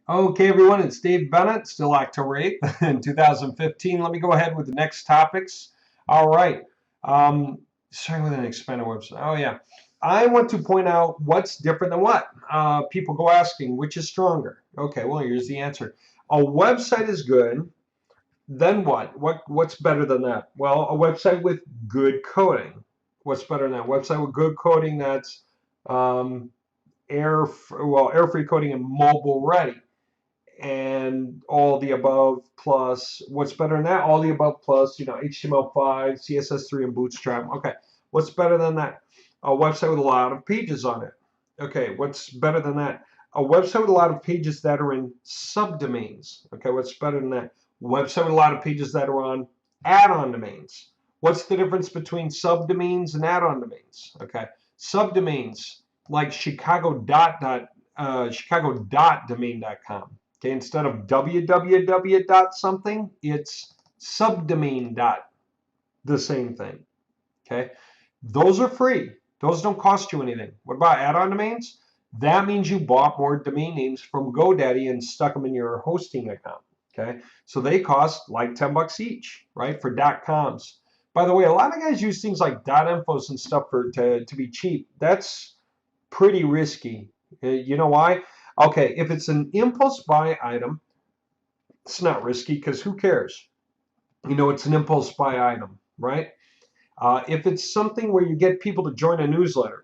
Okay, everyone, it's Dave Bennett, still October 8th in 2015. Let me go ahead with the next topics. All right. Starting with an expanded website. Oh, yeah. I want to point out what's different than what. People go asking, which is stronger? Okay, well, here's the answer. A website is good. Then what? What's better than that? Well, a website with good coding. What's better than that? Website with good coding that's um, air-free coding and mobile ready and all the above plus what's better than that? All the above plus, HTML5, CSS3, and Bootstrap. Okay, what's better than that? A website with a lot of pages on it. Okay, what's better than that? A website with a lot of pages that are in subdomains. Okay, what's better than that? Website with a lot of pages that are on add-on domains. What's the difference between subdomains and add-on domains? Okay, subdomains like Chicago.domain.com. Okay, instead of www dot something, it's subdomain dot the same thing. Okay, those are free. Those don't cost you anything. What about add-on domains? That means you bought more domain names from GoDaddy and stuck them in your hosting account. Okay, so they cost like 10 bucks each, right, for .coms. By the way, a lot of guys use things like .infos and stuff to be cheap. That's pretty risky. You know why? Okay, if it's an impulse buy item, it's not risky because who cares? It's an impulse buy item, right? If it's something where you get people to join a newsletter,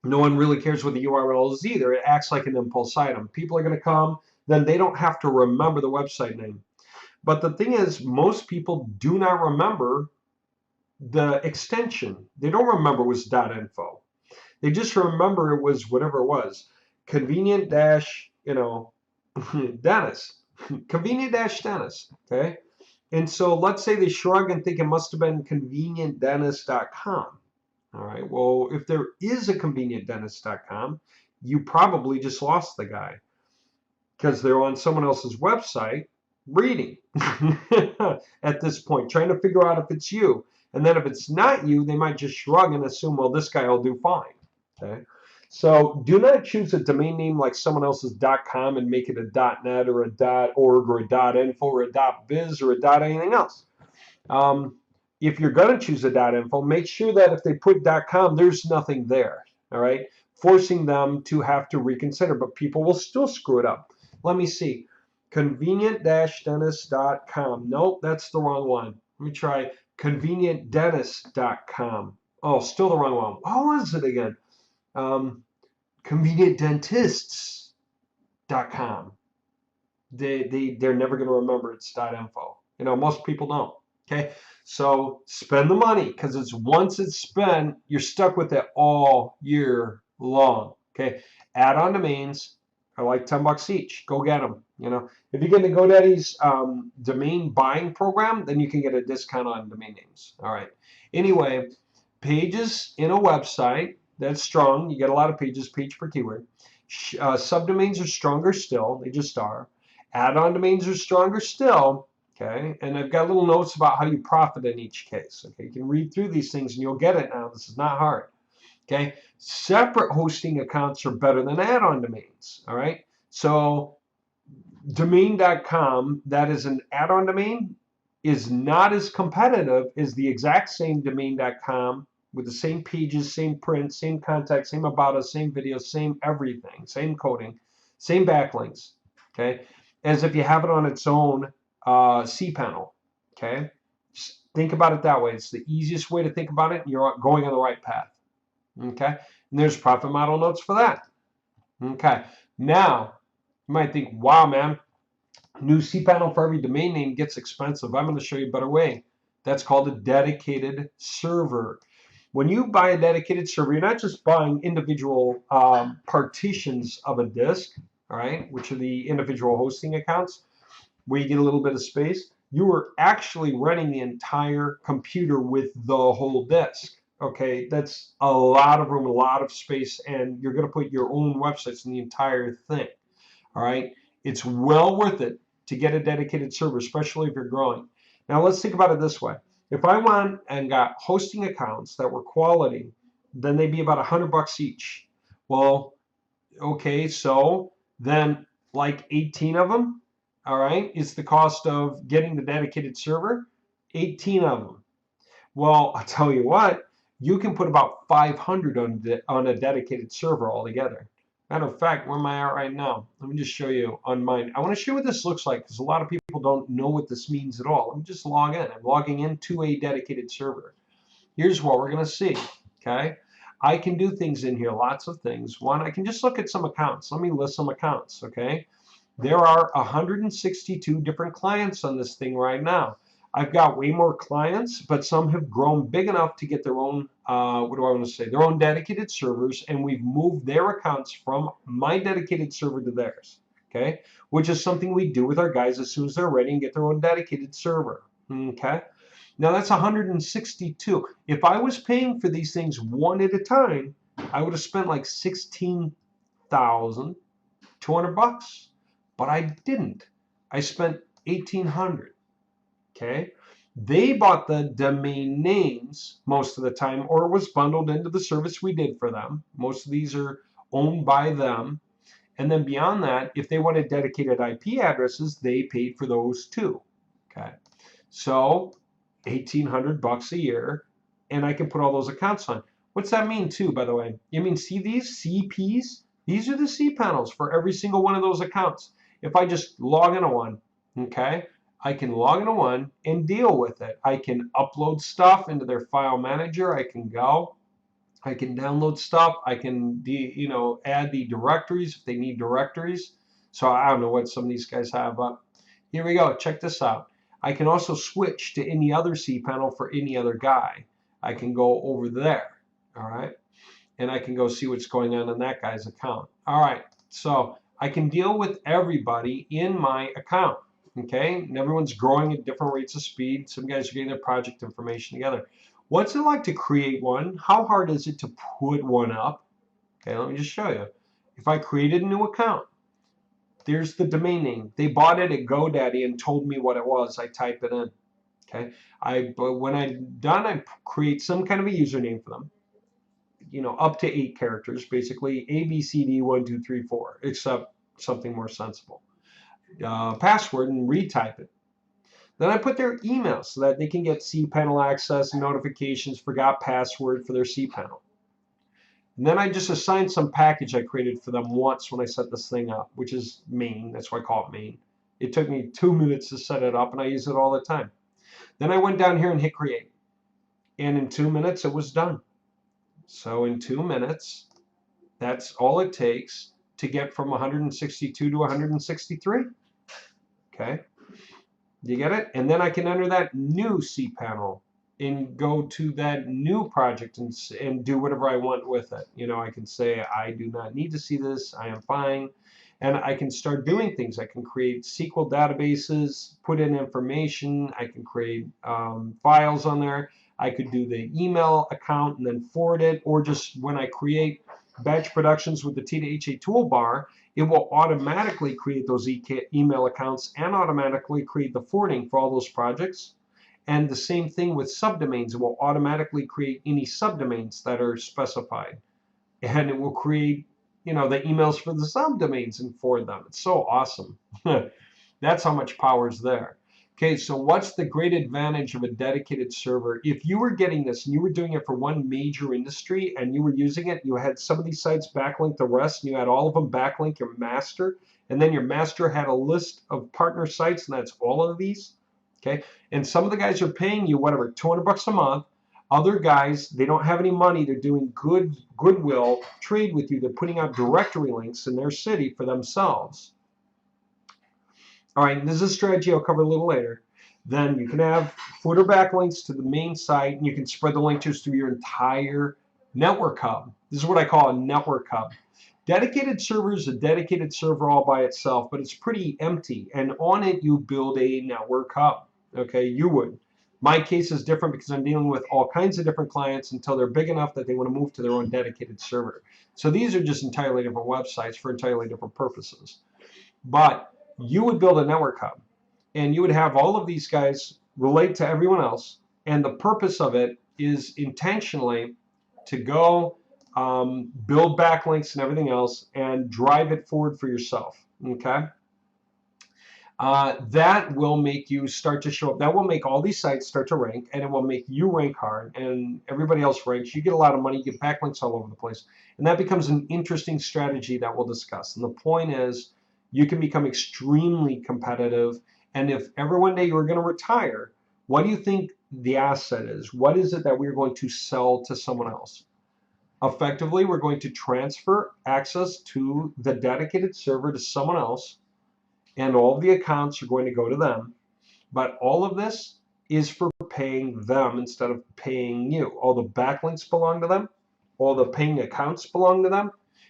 no one really cares what the URL is either. It acts like an impulse item. People are going to come, then they don't have to remember the website name. But the thing is, most people do not remember the extension. They don't remember it was .info. They just remember it was whatever it was. Convenient dash, Dennis. Convenient dash Dennis. Okay. And so let's say they shrug and think it must have been convenientdentist.com. All right. Well, if there is a convenientdentist.com, you probably just lost the guy because they're on someone else's website reading at this point, trying to figure out if it's you. And then if it's not you, they might just shrug and assume, well, this guy will do fine. Okay. So do not choose a domain name like someone else's .com and make it a .net or a .org or a .info or a .biz or a anything else. If you're going to choose a .info, make sure that if they put .com, there's nothing there. All right, forcing them to have to reconsider, but people will still screw it up. Let me see. Convenient-dentist.com. Nope, that's the wrong one. Let me try convenientdentist.com. Oh, still the wrong one. What was it again? Convenientdentists.com. They're never going to remember it's .info. Most people don't. Okay, so spend the money because once it's spent, you're stuck with it all year long. Okay, add-on domains are like 10 bucks each. Go get them. If you get into GoDaddy's domain buying program, then you can get a discount on domain names. All right. Anyway, pages in a website that's strong. You get a lot of pages, page per keyword. Subdomains are stronger still. They just are. Add-on domains are stronger still. Okay, and I've got little notes about how you profit in each case. Okay, you can read through these things and you'll get it now. This is not hard. Okay, separate hosting accounts are better than add-on domains. All right, so domain.com, that is an add-on domain, is not as competitive as the exact same domain.com with the same pages, same print, same contact, same about us, same videos, same everything, same coding, same backlinks, okay, as if you have it on its own cPanel, okay? Just think about it that way. It's the easiest way to think about it, and you're going on the right path, okay? And there's profit model notes for that, okay? Now, you might think, wow, man, new cPanel for every domain name gets expensive. I'm going to show you a better way. That's called a dedicated server. When you buy a dedicated server, you're not just buying individual partitions of a disk, all right, which are the individual hosting accounts, where you get a little bit of space. You are actually running the entire computer with the whole disk. Okay, that's a lot of room, a lot of space, and you're going to put your own websites in the entire thing. All right, it's well worth it to get a dedicated server, especially if you're growing. Now let's think about it this way. If I went and got hosting accounts that were quality, then they'd be about $100 each. Well, okay, so then like 18 of them. All right, it's the cost of getting the dedicated server, 18 of them. Well, I'll tell you what, you can put about 500 on a dedicated server altogether. Matter of fact, where am I at right now? Let me just show you on mine. I want to show you what this looks like because a lot of people don't know what this means at all. Let me just log in. I'm logging into a dedicated server. Here's what we're going to see, okay? I can do things in here, lots of things. One, I can just look at some accounts. Let me list some accounts, okay? There are 162 different clients on this thing right now. I've got way more clients, but some have grown big enough to get their own, what do I want to say, their own dedicated servers, and we've moved their accounts from my dedicated server to theirs, okay? Which is something we do with our guys as soon as they're ready and get their own dedicated server, okay? Now that's 162. If I was paying for these things one at a time, I would have spent like 16,200 bucks. But I didn't. I spent 1,800. Okay. They bought the domain names most of the time, or it was bundled into the service we did for them. Most of these are owned by them. And then beyond that, if they wanted dedicated IP addresses, they paid for those too. Okay. So 1,800 bucks a year, and I can put all those accounts on. What's that mean too, by the way? You mean, see these CPs? These are the cPanels for every single one of those accounts. If I just log into one, okay, I can log into one and deal with it. I can upload stuff into their file manager. I can download stuff. I can, add the directories if they need directories. So I don't know what some of these guys have, but here we go. Check this out. I can also switch to any other cPanel for any other guy. I can go over there, all right? And I can go see what's going on in that guy's account. All right, so I can deal with everybody in my account, okay? And everyone's growing at different rates of speed. Some guys are getting their project information together. What's it like to create one? How hard is it to put one up? Okay, let me just show you. If I created a new account, there's the domain name. They bought it at GoDaddy and told me what it was. I type it in. Okay. But when I'm done, I create some kind of a username for them. Up to 8 characters, basically A, B, C, D, 1, 2, 3, 4, except something more sensible. Password and retype it. Then I put their email so that they can get cPanel access and notifications, forgot password for their cPanel. And then I just assigned some package I created for them once when I set this thing up, which is main. That's why I call it main. It took me 2 minutes to set it up, and I use it all the time. Then I went down here and hit create. And in 2 minutes, it was done. So in 2 minutes, that's all it takes to get from 162 to 163. Okay. You get it? And then I can enter that new cPanel and go to that new project and do whatever I want with it. I can say, I do not need to see this. I am fine. And I can start doing things. I can create SQL databases, put in information. I can create files on there. I could do the email account and then forward it, or just when I create batch productions with the T2HA toolbar, it will automatically create those email accounts and automatically create the forwarding for all those projects. And the same thing with subdomains. It will automatically create any subdomains that are specified. And it will create, the emails for the subdomains and forward them. It's so awesome. That's how much power is there. Okay, so what's the great advantage of a dedicated server? If you were getting this and you were doing it for one major industry and you were using it, you had some of these sites backlink the rest, and you had all of them backlink your master, and then your master had a list of partner sites, and that's all of these. Okay, and some of the guys are paying you whatever, 200 bucks a month. Other guys, they don't have any money. They're doing goodwill trade with you. They're putting out directory links in their city for themselves. All right, and this is a strategy I'll cover a little later. Then you can have footer backlinks to the main site, and you can spread the link just through your entire network hub. This is what I call a network hub. Dedicated server is a dedicated server all by itself, but it's pretty empty. And on it, you build a network hub. Okay, you would. My case is different because I'm dealing with all kinds of different clients until they're big enough that they want to move to their own dedicated server. So these are just entirely different websites for entirely different purposes. But you would build a network hub, and you would have all of these guys relate to everyone else. And the purpose of it is intentionally to go build backlinks and everything else and drive it forward for yourself. Okay. That will make you start to show up. That will make all these sites start to rank, and it will make you rank hard, and everybody else ranks. You get a lot of money, you get backlinks all over the place, and that becomes an interesting strategy that we'll discuss. And the point is, you can become extremely competitive, and if ever one day you're going to retire, what do you think the asset is? What is it that we're going to sell to someone else? Effectively, we're going to transfer access to the dedicated server to someone else, and all of the accounts are going to go to them. But all of this is for paying them instead of paying you. All the backlinks belong to them. All the paying accounts belong to them.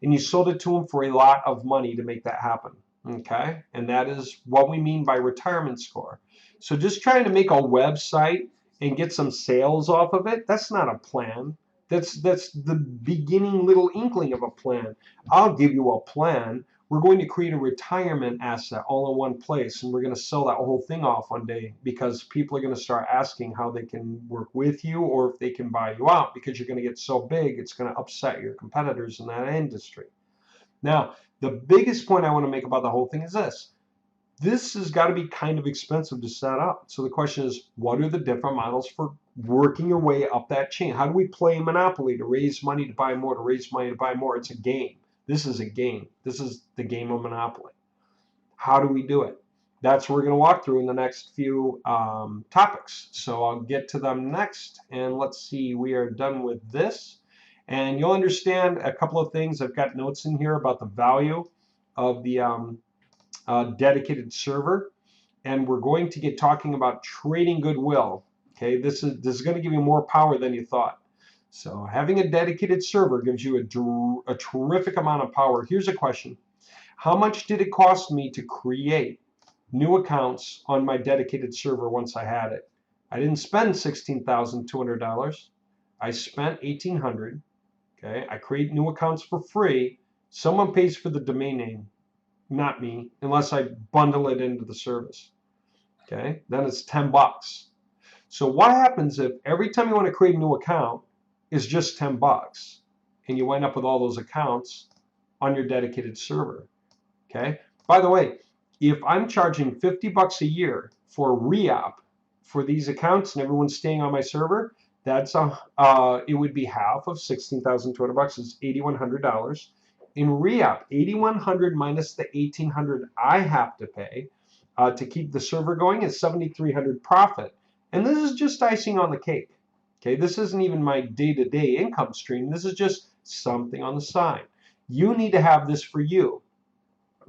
And you sold it to them for a lot of money to make that happen. Okay? And that is what we mean by retirement score. So just trying to make a website and get some sales off of it, that's not a plan. That's the beginning little inkling of a plan. I'll give you a plan. We're going to create a retirement asset all in one place, and we're going to sell that whole thing off one day because people are going to start asking how they can work with you or if they can buy you out, because you're going to get so big it's going to upset your competitors in that industry. Now, the biggest point I want to make about the whole thing is this. This has got to be kind of expensive to set up. So the question is, what are the different models for working your way up that chain? How do we play Monopoly to raise money to buy more, to raise money to buy more? It's a game. This is a game. This is the game of Monopoly. How do we do it? That's what we're going to walk through in the next few topics. So I'll get to them next. And let's see, we are done with this. And you'll understand a couple of things. I've got notes in here about the value of the dedicated server. And we're going to get talking about trading goodwill. Okay, this is going to give you more power than you thought. So having a dedicated server gives you a terrific amount of power. Here's a question. How much did it cost me to create new accounts on my dedicated server once I had it? I didn't spend $16,200. I spent $1,800. Okay, I create new accounts for free. Someone pays for the domain name, not me, unless I bundle it into the service. Okay, then it's 10 bucks. So what happens if every time you want to create a new account is just 10 bucks and you wind up with all those accounts on your dedicated server? Okay. By the way, if I'm charging 50 bucks a year for re-op for these accounts and everyone's staying on my server, that's it would be half of 16,200 bucks is $8,100. In re-op, 8,100 minus the 1,800 I have to pay to keep the server going is 7,300 profit. And this is just icing on the cake. Okay, this isn't even my day-to-day income stream. This is just something on the side. You need to have this for you.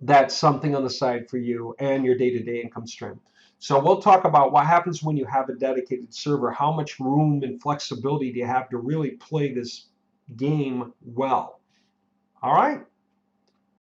That's something on the side for you and your day-to-day income stream. So we'll talk about what happens when you have a dedicated server. How much room and flexibility do you have to really play this game well? All right.